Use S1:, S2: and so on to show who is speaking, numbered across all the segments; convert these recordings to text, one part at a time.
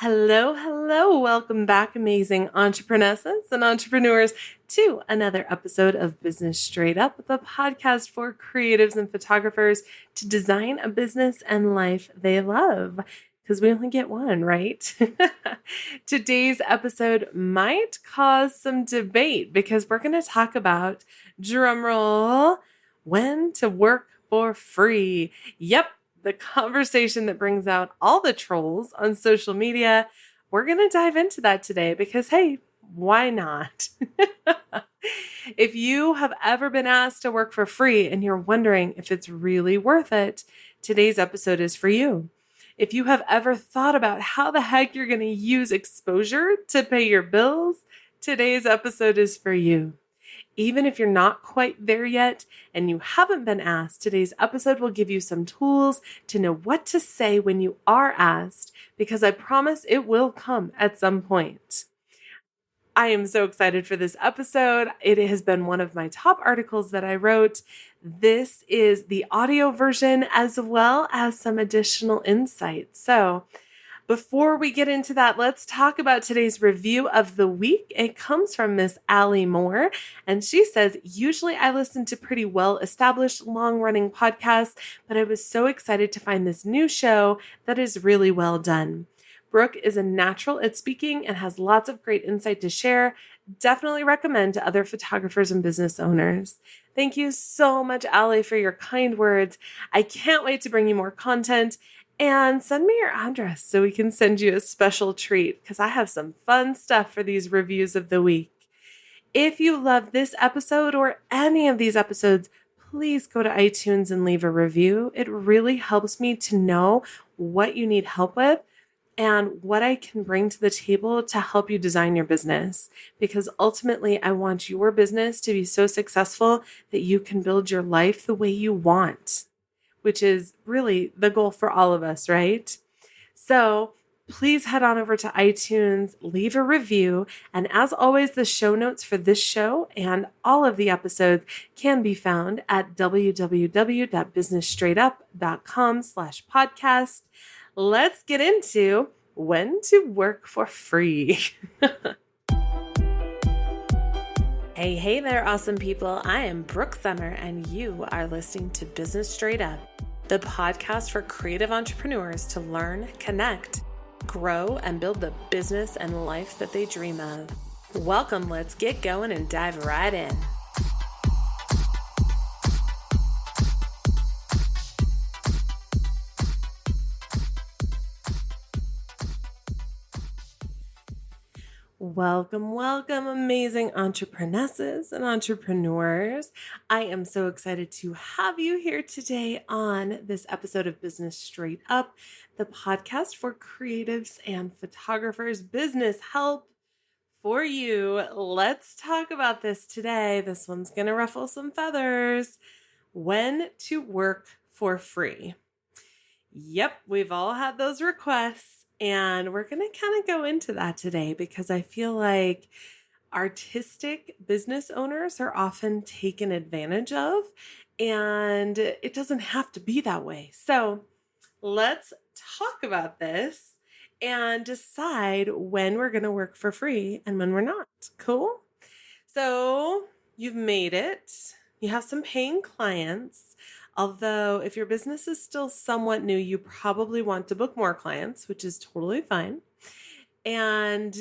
S1: Hello, hello. Welcome back, amazing entrepreneurs and entrepreneurs, to another episode of Business Straight Up, the podcast for creatives and photographers to design a business and life they love. Because we only get one, right? Today's episode might cause some debate because we're going to talk about, drumroll, when to work for free. Yep. The conversation that brings out all the trolls on social media. We're going to dive into that today because, hey, why not? If you have ever been asked to work for free and you're wondering if it's really worth it, today's episode is for you. If you have ever thought about how the heck you're going to use exposure to pay your bills, today's episode is for you. Even if you're not quite there yet and you haven't been asked, today's episode will give you some tools to know what to say when you are asked, because I promise it will come at some point. I am so excited for this episode. It has been one of my top articles that I wrote. This is the audio version as well as some additional insights. So, before we get into that, let's talk about today's review of the week. It comes from Miss Allie Moore, and she says, usually I listen to pretty well-established, long-running podcasts, but I was so excited to find this new show that is really well done. Brooke is a natural at speaking and has lots of great insight to share. Definitely recommend to other photographers and business owners. Thank you so much, Allie, for your kind words. I can't wait to bring you more content. And send me your address so we can send you a special treat because I have some fun stuff for these reviews of the week. If you love this episode or any of these episodes, please go to iTunes and leave a review. It really helps me to know what you need help with and what I can bring to the table to help you design your business. Because ultimately, I want your business to be so successful that you can build your life the way you want, which is really the goal for all of us, right? So please head on over to iTunes, leave a review. And as always, the show notes for this show and all of the episodes can be found at www.businessstraightup.com/podcast. Let's get into when to work for free. Hey there, awesome people. I am Brooke Summer, and you are listening to Business Straight Up, the podcast for creative entrepreneurs to learn, connect, grow, and build the business and life that they dream of. Welcome, let's get going and dive right in. Welcome, amazing entrepreneurs and entrepreneurs. I am so excited to have you here today on this episode of Business Straight Up, the podcast for creatives and photographers, business help for you. Let's talk about this today. This one's going to ruffle some feathers. When to work for free. Yep, we've all had those requests. And we're going to kind of go into that today because I feel like artistic business owners are often taken advantage of, and it doesn't have to be that way. So let's talk about this and decide when we're going to work for free and when we're not. Cool? So you've made it. You have some paying clients. Although if your business is still somewhat new, you probably want to book more clients, which is totally fine. And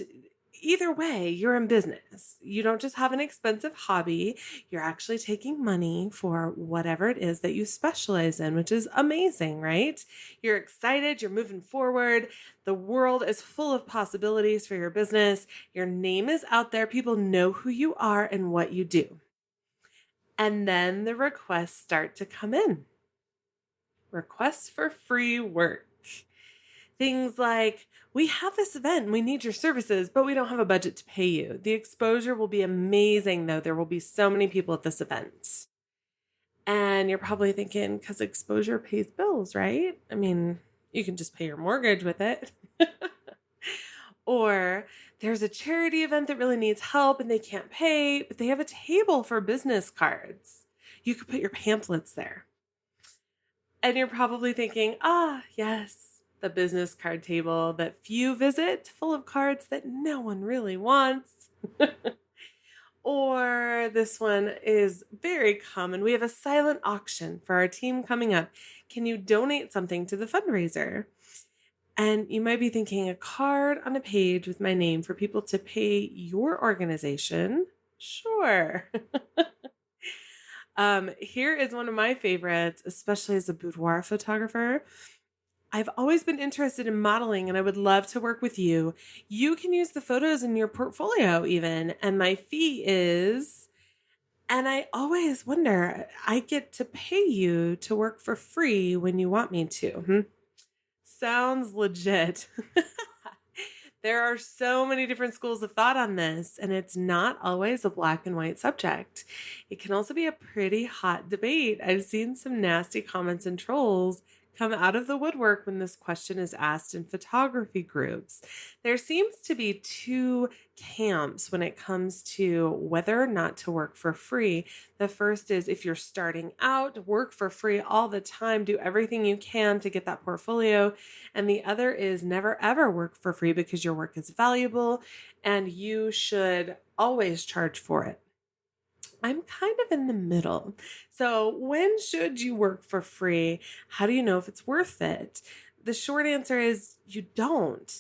S1: either way, you're in business. You don't just have an expensive hobby. You're actually taking money for whatever it is that you specialize in, which is amazing, right? You're excited. You're moving forward. The world is full of possibilities for your business. Your name is out there. People know who you are and what you do. And then the requests start to come in. Requests for free work. Things like, we have this event and we need your services, but we don't have a budget to pay you. The exposure will be amazing, though. There will be so many people at this event. And you're probably thinking, because exposure pays bills, right? I mean, you can just pay your mortgage with it. Or there's a charity event that really needs help and they can't pay, but they have a table for business cards. You could put your pamphlets there. And you're probably thinking, yes, the business card table that few visit, full of cards that no one really wants. Or this one is very common. We have a silent auction for our team coming up. Can you donate something to the fundraiser? And you might be thinking, a card on a page with my name for people to pay your organization? Sure. Here is one of my favorites, especially as a boudoir photographer. I've always been interested in modeling and I would love to work with you. You can use the photos in your portfolio even, and my fee is, and I always wonder, I get to pay you to work for free when you want me to. Sounds legit. There are so many different schools of thought on this, and it's not always a black and white subject. It can also be a pretty hot debate. I've seen some nasty comments and trolls come out of the woodwork when this question is asked in photography groups. There seems to be two camps when it comes to whether or not to work for free. The first is, if you're starting out, work for free all the time, do everything you can to get that portfolio. And the other is, never ever work for free because your work is valuable and you should always charge for it. I'm kind of in the middle. So when should you work for free? How do you know if it's worth it? The short answer is you don't.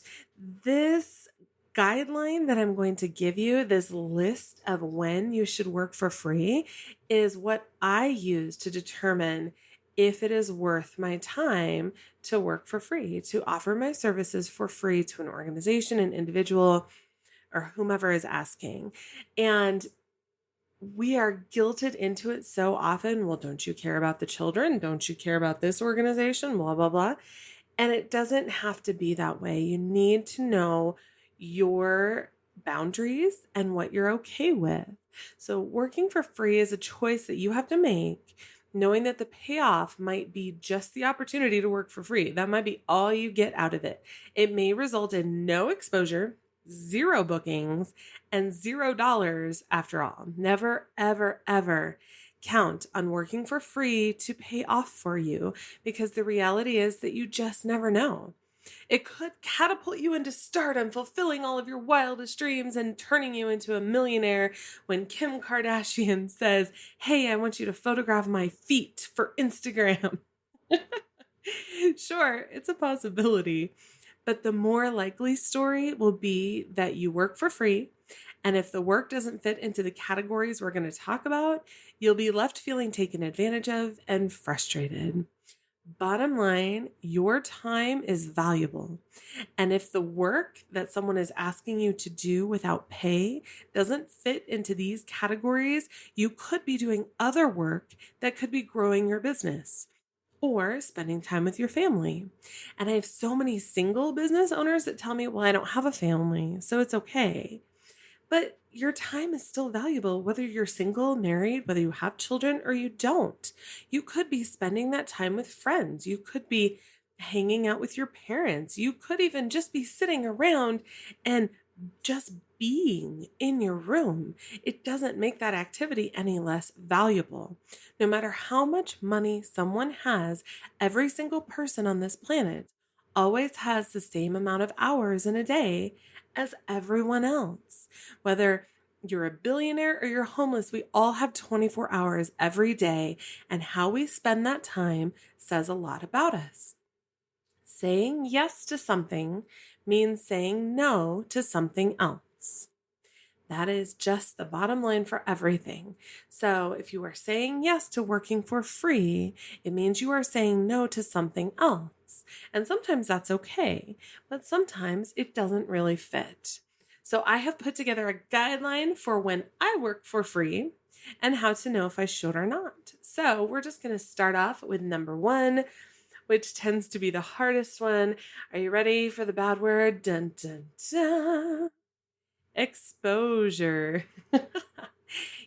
S1: This guideline that I'm going to give you, this list of when you should work for free, is what I use to determine if it is worth my time to work for free, to offer my services for free to an organization, an individual, or whomever is asking. And we are guilted into it so often. Well, don't you care about the children? Don't you care about this organization? Blah, blah, blah. And it doesn't have to be that way. You need to know your boundaries and what you're okay with. So working for free is a choice that you have to make, knowing that the payoff might be just the opportunity to work for free. That might be all you get out of it. It may result in no exposure, 0 bookings, and $0 after all. Never, ever, ever count on working for free to pay off for you, because the reality is that you just never know. It could catapult you into stardom, fulfilling all of your wildest dreams and turning you into a millionaire when Kim Kardashian says, "Hey, I want you to photograph my feet for Instagram." Sure, it's a possibility. But the more likely story will be that you work for free. And if the work doesn't fit into the categories we're going to talk about, you'll be left feeling taken advantage of and frustrated. Bottom line, your time is valuable. And if the work that someone is asking you to do without pay doesn't fit into these categories, you could be doing other work that could be growing your business, or spending time with your family. And I have so many single business owners that tell me, well, I don't have a family, so it's okay. But your time is still valuable, whether you're single, married, whether you have children or you don't. You could be spending that time with friends. You could be hanging out with your parents. You could even just be sitting around and just being in your room. It doesn't make that activity any less valuable. No matter how much money someone has, every single person on this planet always has the same amount of hours in a day as everyone else. Whether you're a billionaire or you're homeless, we all have 24 hours every day, and how we spend that time says a lot about us. Saying yes to something means saying no to something else. That is just the bottom line for everything. So if you are saying yes to working for free, it means you are saying no to something else. And sometimes that's okay, but sometimes it doesn't really fit. So I have put together a guideline for when I work for free and how to know if I should or not. So we're just going to start off with number 1, which tends to be the hardest one. Are you ready for the bad word? Dun, dun, dun. Exposure.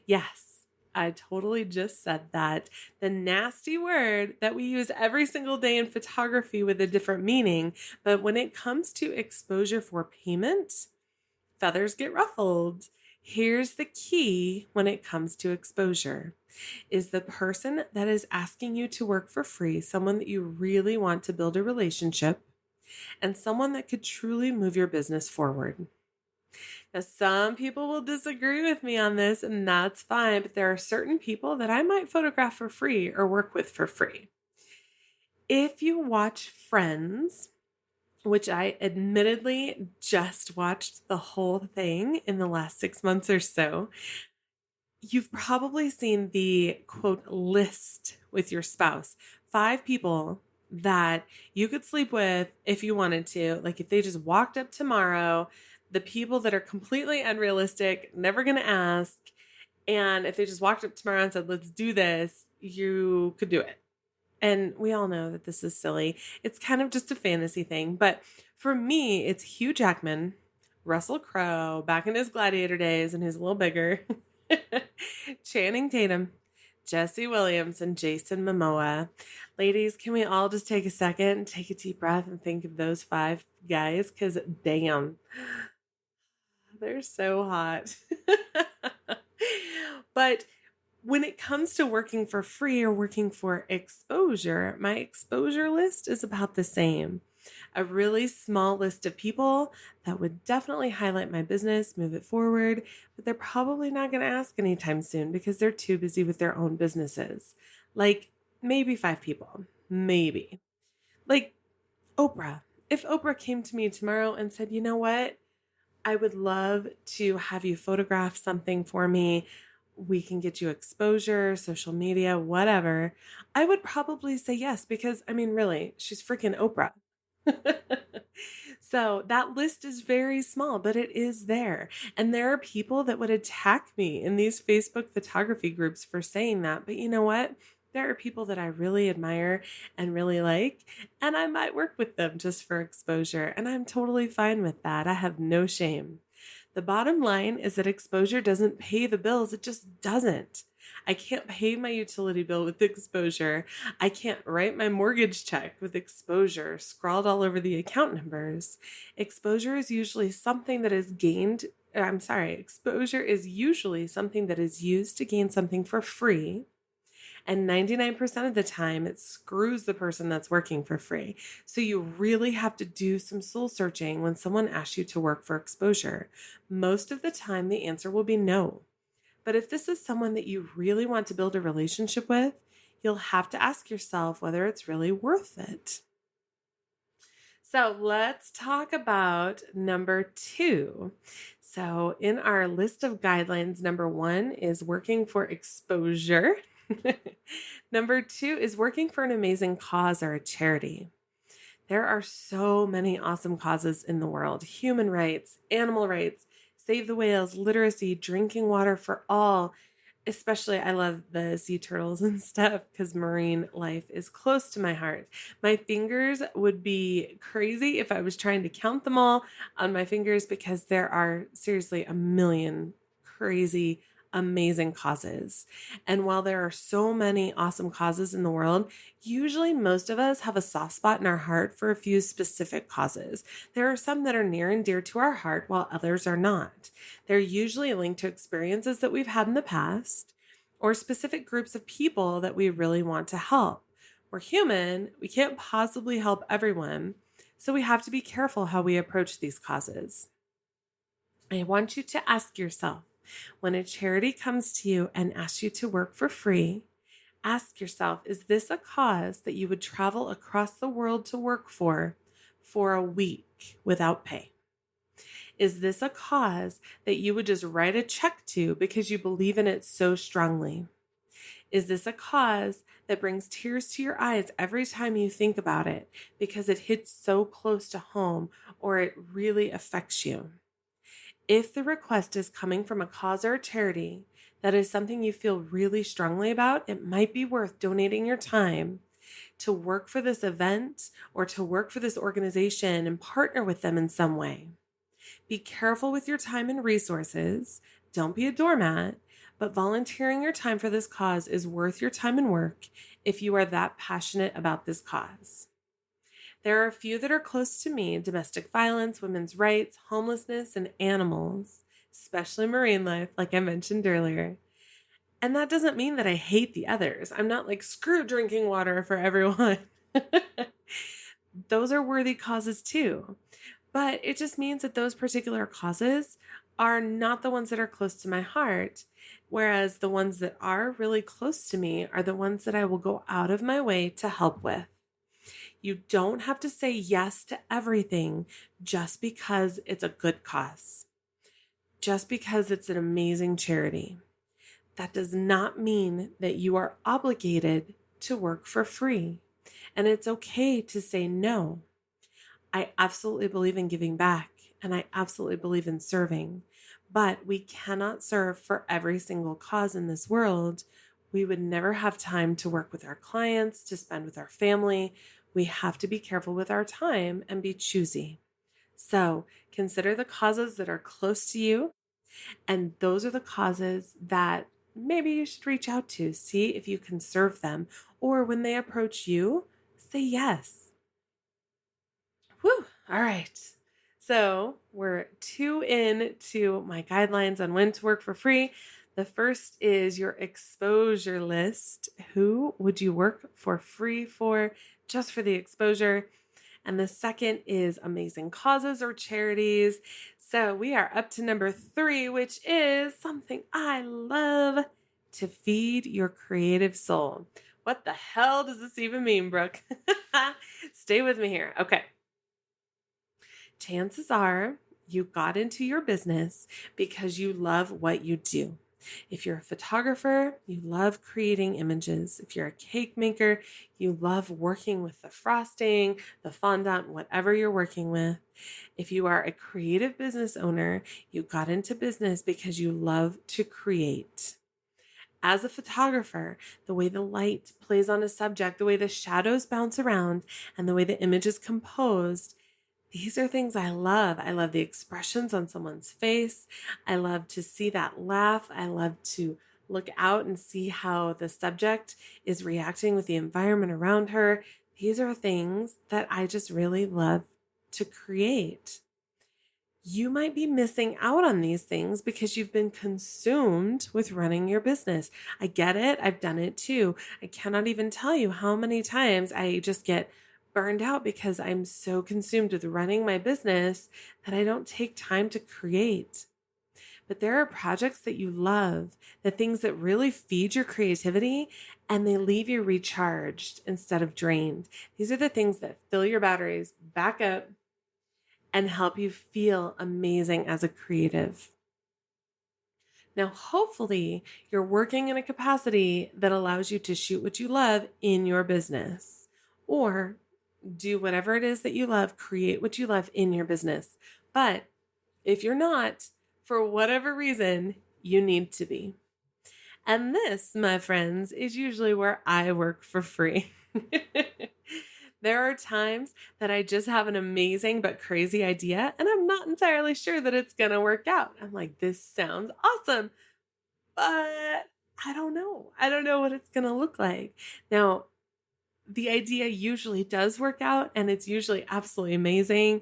S1: Yes, I totally just said that. The nasty word that we use every single day in photography with a different meaning. But when it comes to exposure for payment, feathers get ruffled. Here's the key when it comes to exposure. Is the person that is asking you to work for free someone that you really want to build a relationship? and someone that could truly move your business forward. Now, some people will disagree with me on this, and that's fine, but there are certain people that I might photograph for free or work with for free. If you watch Friends, which I admittedly just watched the whole thing in the last 6 months or so, you've probably seen the quote list with your spouse. 5 people that you could sleep with if you wanted to. Like if they just walked up tomorrow, the people that are completely unrealistic, never going to ask. And if they just walked up tomorrow and said, let's do this, you could do it. And we all know that this is silly. It's kind of just a fantasy thing. But for me, it's Hugh Jackman, Russell Crowe, back in his Gladiator days and he's a little bigger, Channing Tatum, Jesse Williams, and Jason Momoa. Ladies, can we all just take a second, take a deep breath, and think of those 5 guys? Because damn, they're so hot. But when it comes to working for free or working for exposure, my exposure list is about the same. A really small list of people that would definitely highlight my business, move it forward, but they're probably not going to ask anytime soon because they're too busy with their own businesses. Like maybe 5 people, maybe. Like Oprah. If Oprah came to me tomorrow and said, you know what? I would love to have you photograph something for me. We can get you exposure, social media, whatever. I would probably say yes because, I mean, really, she's freaking Oprah. So that list is very small, but it is there. And there are people that would attack me in these Facebook photography groups for saying that. But you know what? There are people that I really admire and really like, and I might work with them just for exposure. And I'm totally fine with that. I have no shame. The bottom line is that exposure doesn't pay the bills. It just doesn't. I can't pay my utility bill with exposure. I can't write my mortgage check with exposure scrawled all over the account numbers. Exposure is usually something that is exposure is usually something that is used to gain something for free. And 99% of the time, it screws the person that's working for free. So you really have to do some soul searching when someone asks you to work for exposure. Most of the time, the answer will be no. But if this is someone that you really want to build a relationship with, you'll have to ask yourself whether it's really worth it. So let's talk about number 2. So in our list of guidelines, number 1 is working for exposure. Number 2 is working for an amazing cause or a charity. There are so many awesome causes in the world: human rights, animal rights, save the whales, literacy, drinking water for all. Especially, I love the sea turtles and stuff because marine life is close to my heart. My fingers would be crazy if I was trying to count them all on my fingers because there are seriously a million crazy amazing causes. And while there are so many awesome causes in the world, usually most of us have a soft spot in our heart for a few specific causes. There are some that are near and dear to our heart, while others are not. They're usually linked to experiences that we've had in the past or specific groups of people that we really want to help. We're human. We can't possibly help everyone. So we have to be careful how we approach these causes. I want you to ask yourself, when a charity comes to you and asks you to work for free, ask yourself, is this a cause that you would travel across the world to work for a week without pay? Is this a cause that you would just write a check to because you believe in it so strongly? Is this a cause that brings tears to your eyes every time you think about it because it hits so close to home or it really affects you? If the request is coming from a cause or a charity that is something you feel really strongly about, it might be worth donating your time to work for this event or to work for this organization and partner with them in some way. Be careful with your time and resources. Don't be a doormat, but volunteering your time for this cause is worth your time and work if you are that passionate about this cause. There are a few that are close to me: domestic violence, women's rights, homelessness, and animals, especially marine life, like I mentioned earlier. And that doesn't mean that I hate the others. I'm not like, screw drinking water for everyone. those are worthy causes too. But it just means that those particular causes are not the ones that are close to my heart. Whereas the ones that are really close to me are the ones that I will go out of my way to help with. You don't have to say yes to everything just because it's a good cause, just because it's an amazing charity. That does not mean that you are obligated to work for free. And it's okay to say no. I absolutely believe in giving back and I absolutely believe in serving, but we cannot serve for every single cause in this world. We would never have time to work with our clients, to spend with our family. We have to be careful with our time and be choosy. So consider the causes that are close to you. And those are the causes that maybe you should reach out to, see if you can serve them. Or when they approach you, say yes. Whew. All right. So we're 2 in to my guidelines on when to work for free. The first is your exposure list. Who would you work for free for, just for the exposure? And the second is amazing causes or charities. So we are up to number 3, which is something I love: to feed your creative soul. What the hell does this even mean, Brooke? Stay with me here. Okay. Chances are you got into your business because you love what you do. If you're a photographer, you love creating images. If you're a cake maker, you love working with the frosting, the fondant, whatever you're working with. If you are a creative business owner, you got into business because you love to create. As a photographer, the way the light plays on a subject, the way the shadows bounce around, and the way the image is composed, these are things I love. I love the expressions on someone's face. I love to see that laugh. I love to look out and see how the subject is reacting with the environment around her. These are things that I just really love to create. You might be missing out on these things because you've been consumed with running your business. I get it. I've done it too. I cannot even tell you how many times I just get burned out because I'm so consumed with running my business that I don't take time to create. But there are projects that you love, the things that really feed your creativity, and they leave you recharged instead of drained. These are the things that fill your batteries back up and help you feel amazing as a creative. Now, hopefully, you're working in a capacity that allows you to shoot what you love in your business, or do whatever it is that you love, create what you love in your business. But if you're not, for whatever reason, you need to be. And this, my friends, is usually where I work for free. There are times that I just have an amazing but crazy idea, and I'm not entirely sure that it's going to work out. I'm like, this sounds awesome, but I don't know. I don't know what it's going to look like. Now, the idea usually does work out and it's usually absolutely amazing.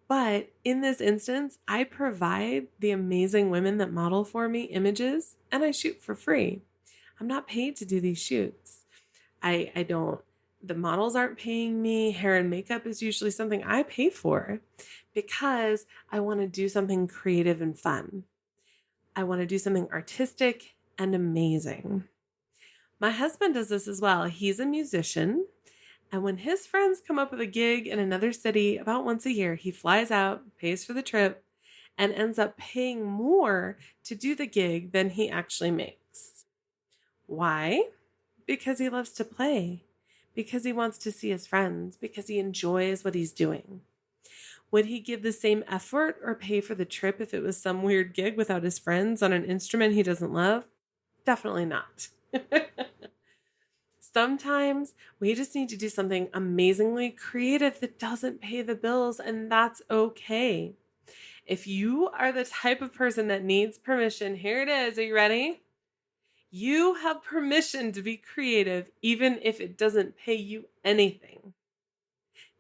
S1: But in this instance, I provide the amazing women that model for me images and I shoot for free. I'm not paid to do these shoots. I don't, the models aren't paying me. Hair and makeup is usually something I pay for because I want to do something creative and fun. I want to do something artistic and amazing. My husband does this as well. He's a musician. And when his friends come up with a gig in another city about once a year, he flies out, pays for the trip, and ends up paying more to do the gig than he actually makes. Why? Because he loves to play, because he wants to see his friends, because he enjoys what he's doing. Would he give the same effort or pay for the trip if it was some weird gig without his friends on an instrument he doesn't love? Definitely not. Sometimes we just need to do something amazingly creative that doesn't pay the bills, and that's okay. If you are the type of person that needs permission, here it is. Are you ready? You have permission to be creative, even if it doesn't pay you anything.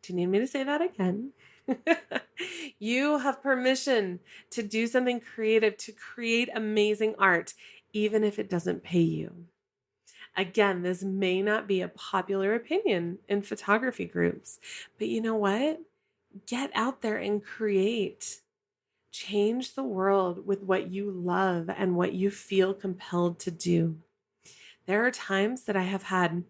S1: Do you need me to say that again? You have permission to do something creative, to create amazing art, even if it doesn't pay you. Again, this may not be a popular opinion in photography groups, but you know what? Get out there and create. Change the world with what you love and what you feel compelled to do. There are times that I have had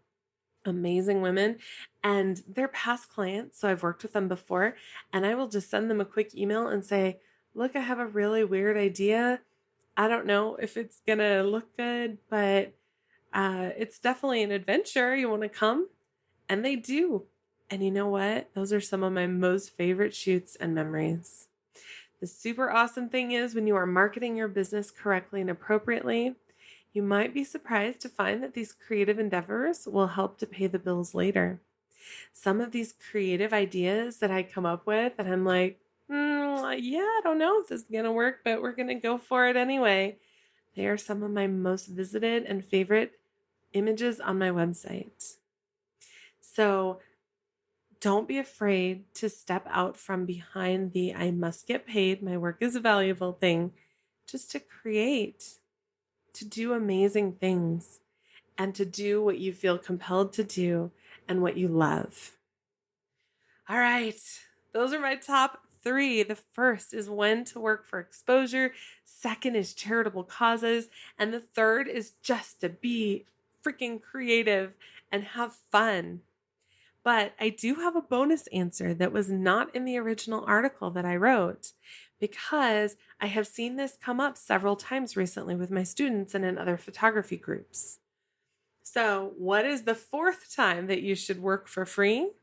S1: amazing women and they're past clients, so I've worked with them before, and I will just send them a quick email and say, look, I have a really weird idea. I don't know if it's going to look good, but it's definitely an adventure. You want to come? And they do. And you know what? Those are some of my most favorite shoots and memories. The super awesome thing is when you are marketing your business correctly and appropriately, you might be surprised to find that these creative endeavors will help to pay the bills later. Some of these creative ideas that I come up with, and I'm like, yeah, I don't know if this is going to work, but we're going to go for it anyway. They are some of my most visited and favorite images on my website. So don't be afraid to step out from behind the I must get paid, my work is valuable thing, just to create, to do amazing things, and to do what you feel compelled to do and what you love. All right, those are my top 3. The first is when to work for exposure. Second is charitable causes. And the third is just to be freaking creative and have fun. But I do have a bonus answer that was not in the original article that I wrote, because I have seen this come up several times recently with my students and in other photography groups. So, what is the 4th time that you should work for free?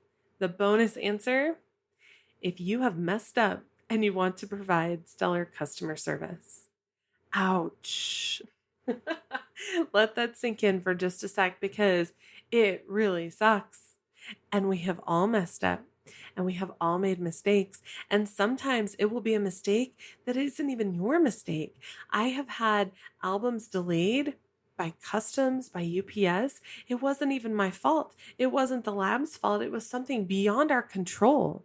S1: The bonus answer: if you have messed up and you want to provide stellar customer service. Ouch. Let that sink in for just a sec, because it really sucks. And we have all messed up and we have all made mistakes. And sometimes it will be a mistake that isn't even your mistake. I have had albums delayed by customs, by UPS. It wasn't even my fault. It wasn't the lab's fault. It was something beyond our control.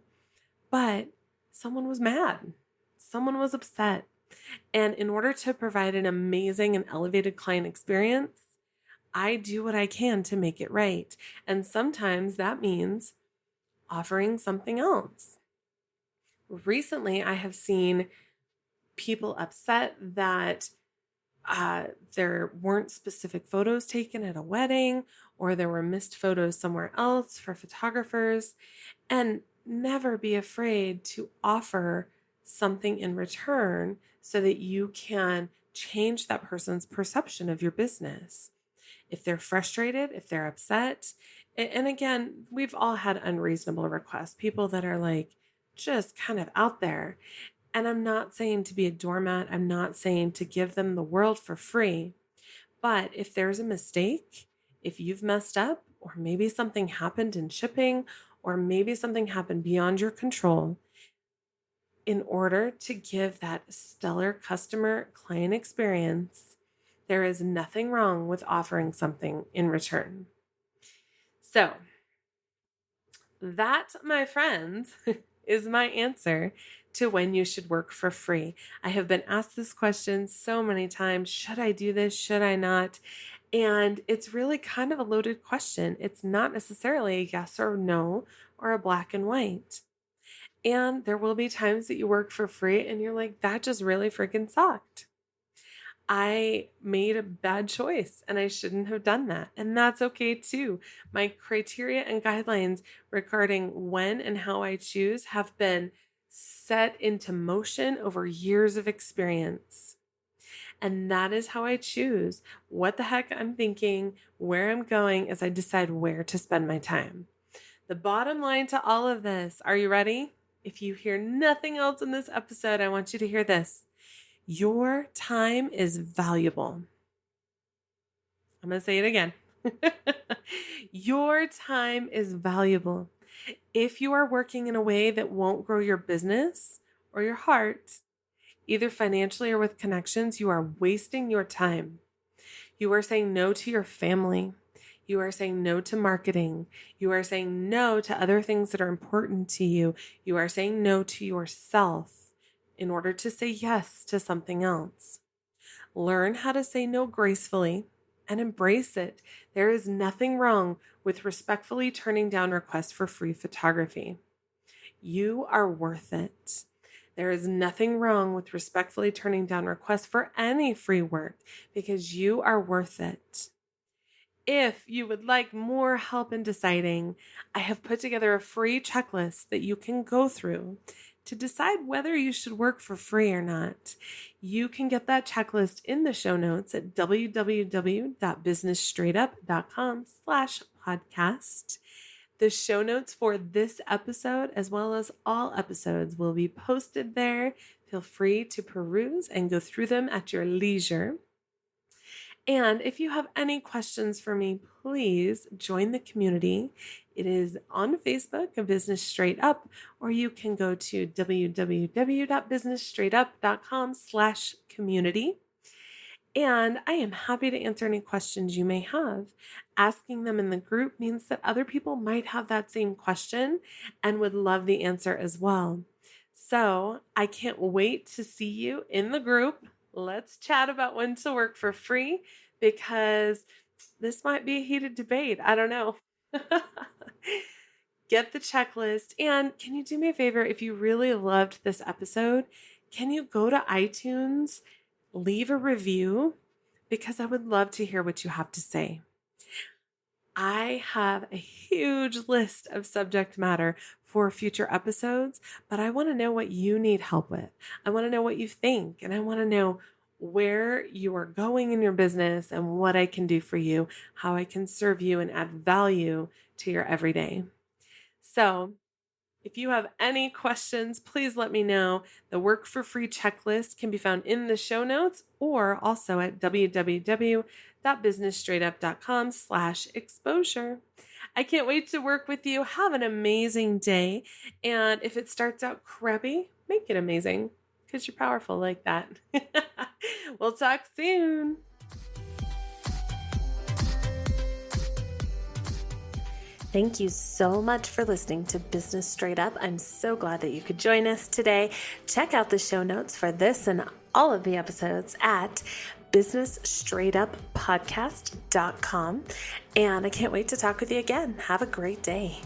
S1: But someone was mad. Someone was upset. And in order to provide an amazing and elevated client experience, I do what I can to make it right. And sometimes that means offering something else. Recently, I have seen people upset that there weren't specific photos taken at a wedding, or there were missed photos somewhere else for photographers. And never be afraid to offer something in return so that you can change that person's perception of your business. If they're frustrated, if they're upset, and again, we've all had unreasonable requests, people that are like just kind of out there. And I'm not saying to be a doormat. I'm not saying to give them the world for free. But if there's a mistake, if you've messed up, or maybe something happened in shipping, or maybe something happened beyond your control, in order to give that stellar customer client experience, there is nothing wrong with offering something in return. So that, my friends, is my answer to when you should work for free. I have been asked this question so many times. Should I do this? Should I not? And it's really kind of a loaded question. It's not necessarily a yes or no or a black and white. And there will be times that you work for free and you're like, that just really freaking sucked. I made a bad choice and I shouldn't have done that. And that's okay too. My criteria and guidelines regarding when and how I choose have been set into motion over years of experience. And that is how I choose what the heck I'm thinking, where I'm going as I decide where to spend my time. The bottom line to all of this, are you ready? If you hear nothing else in this episode, I want you to hear this. Your time is valuable. I'm going to say it again. Your time is valuable. If you are working in a way that won't grow your business or your heart, either financially or with connections, you are wasting your time. You are saying no to your family. You are saying no to marketing. You are saying no to other things that are important to you. You are saying no to yourself in order to say yes to something else. Learn how to say no gracefully and embrace it. There is nothing wrong with respectfully turning down requests for free photography. You are worth it. There is nothing wrong with respectfully turning down requests for any free work because you are worth it. If you would like more help in deciding, I have put together a free checklist that you can go through to decide whether you should work for free or not. You can get that checklist in the show notes at www.businessstraightup.com/podcast. The show notes for this episode, as well as all episodes, will be posted there. Feel free to peruse and go through them at your leisure. And if you have any questions for me, please join the community. It is on Facebook, A Business Straight Up, or you can go to www.businessstraightup.com/community. And I am happy to answer any questions you may have. Asking them in the group means that other people might have that same question and would love the answer as well. So I can't wait to see you in the group. Let's chat about when to work for free, because this might be a heated debate. I don't know. Get the checklist. And can you do me a favor? If you really loved this episode, can you go to iTunes, leave a review? Because I would love to hear what you have to say. I have a huge list of subject matter for future episodes, but I want to know what you need help with. I want to know what you think, and I want to know where you are going in your business and what I can do for you, how I can serve you and add value to your everyday. So if you have any questions, please let me know. The Work for Free checklist can be found in the show notes or also at www.businessstraightup.com/exposure. I can't wait to work with you. Have an amazing day. And if it starts out crappy, make it amazing because you're powerful like that. We'll talk soon. Thank you so much for listening to Business Straight Up. I'm so glad that you could join us today. Check out the show notes for this and all of the episodes at businessstraightuppodcast.com. And I can't wait to talk with you again. Have a great day.